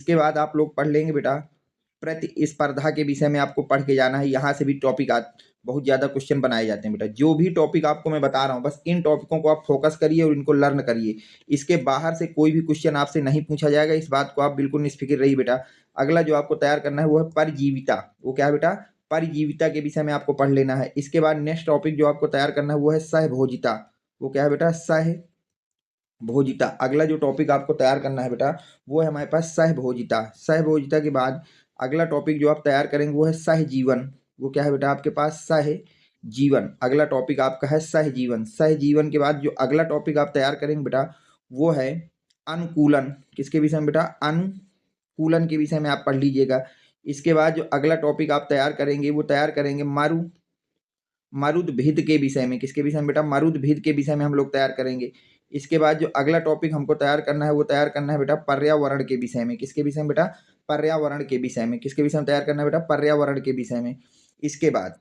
इसके बाद आप लोग पढ़ लेंगे बेटा प्रतिस्पर्धा के विषय में आपको पढ़ के जाना है। यहाँ से भी टॉपिक बहुत ज़्यादा क्वेश्चन बनाए जाते हैं बेटा। जो भी टॉपिक आपको मैं बता रहा हूँ बस इन टॉपिकों को आप फोकस करिए और इनको लर्न करिए। इसके बाहर से कोई भी क्वेश्चन आपसे नहीं पूछा जाएगा, इस बात को आप बिल्कुल निश्चित रहिए बेटा। अगला जो आपको तैयार करना है वो है परजीविता। वो क्या है बेटा? परजीविता के विषय में आपको पढ़ लेना है। इसके बाद नेक्स्ट टॉपिक जो आपको तैयार करना है वो है सहभोजिता। वो क्या है बेटा? सहभोजिता। अगला जो टॉपिक आपको तैयार करना है बेटा वो है हमारे पास सहभोजिता। सहभोजिता के बाद अगला टॉपिक जो आप तैयार करेंगे वो है सहजीवन। वो क्या है बेटा? आपके पास सहजीवन। अगला टॉपिक आपका है सहजीवन। सहजीवन के बाद जो अगला टॉपिक आप तैयार करेंगे बेटा वो है अनुकूलन। किसके विषय में बेटा? अनुकूलन के विषय में आप पढ़ लीजिएगा। इसके बाद जो अगला टॉपिक आप तैयार करेंगे वो तैयार करेंगे मरुदभिद के विषय में। किसके विषय में बेटा? मरुदभिद के विषय में हम लोग तैयार करेंगे। इसके बाद जो अगला टॉपिक हमको तैयार करना है वो तैयार करना है बेटा पर्यावरण के विषय में। किसके विषय में बेटा? पर्यावरण के विषय में। किसके विषय में तैयार करना है बेटा? पर्यावरण के विषय में। इसके बाद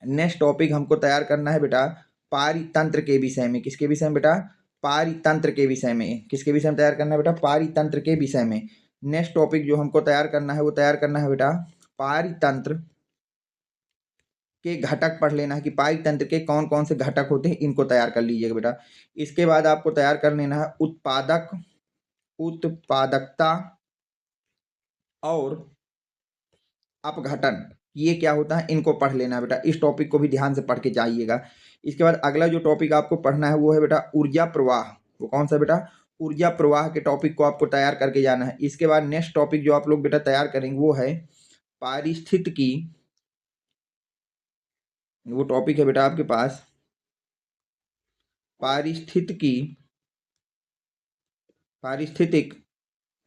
नेक्स्ट टॉपिक हमको तैयार करना है बेटा पारितंत्र के विषय में। किसके विषय में बेटा? पारितंत्र के विषय में। किसके विषय में तैयार करना है बेटा? पारितंत्र के विषय में। नेक्स्ट टॉपिक जो हमको तैयार करना है वो तैयार करना है बेटा पारितंत्र के घटक पढ़ लेना है कि पारितंत्र के कौन कौन से घटक होते हैं, इनको तैयार कर लीजिएगा बेटा। इसके बाद आपको तैयार कर लेना है उत्पादकता और अपघटन। ये क्या होता है, इनको पढ़ लेना है बेटा। इस टॉपिक को भी ध्यान से पढ़ के जाइएगा। इसके बाद अगला जो टॉपिक आपको पढ़ना है वो है बेटा ऊर्जा प्रवाह। वो कौन सा बेटा? ऊर्जा प्रवाह के टॉपिक को आपको तैयार करके जाना है। इसके बाद नेक्स्ट टॉपिक जो आप लोग बेटा तैयार करेंगे वो है पारिस्थितिकी। वो टॉपिक है बेटा आपके पास पारिस्थितिकी पारिस्थितिक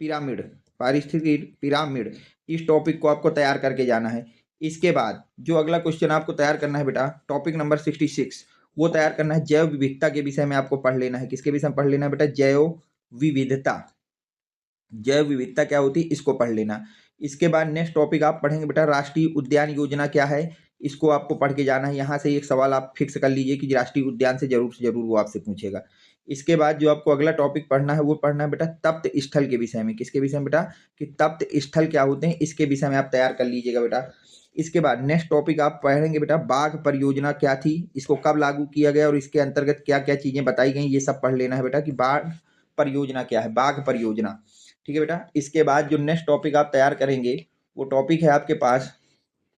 पिरामिड। पारिस्थितिक पिरामिड, इस टॉपिक को आपको तैयार करके जाना है। इसके बाद जो अगला क्वेश्चन आपको तैयार करना है बेटा टॉपिक नंबर 66, वो तैयार करना है जैव विविधता के विषय में आपको पढ़ लेना है। किसके विषय में पढ़ लेना है बेटा? जैव विविधता। जैव विविधता क्या होती है, इसको पढ़ लेना। इसके बाद नेक्स्ट टॉपिक आप पढ़ेंगे बेटा राष्ट्रीय उद्यान योजना क्या है, इसको आपको पढ़ के जाना है। यहाँ से एक सवाल आप फिक्स कर लीजिए कि राष्ट्रीय उद्यान से जरूर वो आपसे पूछेगा। इसके बाद जो आपको अगला टॉपिक पढ़ना है वो पढ़ना है बेटा तप्त स्थल के विषय में। किसके विषय में बेटा? कि तप्त स्थल क्या होते हैं, इसके विषय में आप तैयार कर लीजिएगा बेटा। इसके बाद नेक्स्ट टॉपिक आप पढ़ेंगे बेटा बाघ परियोजना क्या थी, इसको कब लागू किया गया और इसके अंतर्गत क्या क्या चीजें बताई गई, ये सब पढ़ लेना है बेटा कि बाघ परियोजना क्या है, बाघ परियोजना। ठीक है बेटा। इसके बाद जो नेक्स्ट टॉपिक आप तैयार करेंगे वो टॉपिक है आपके पास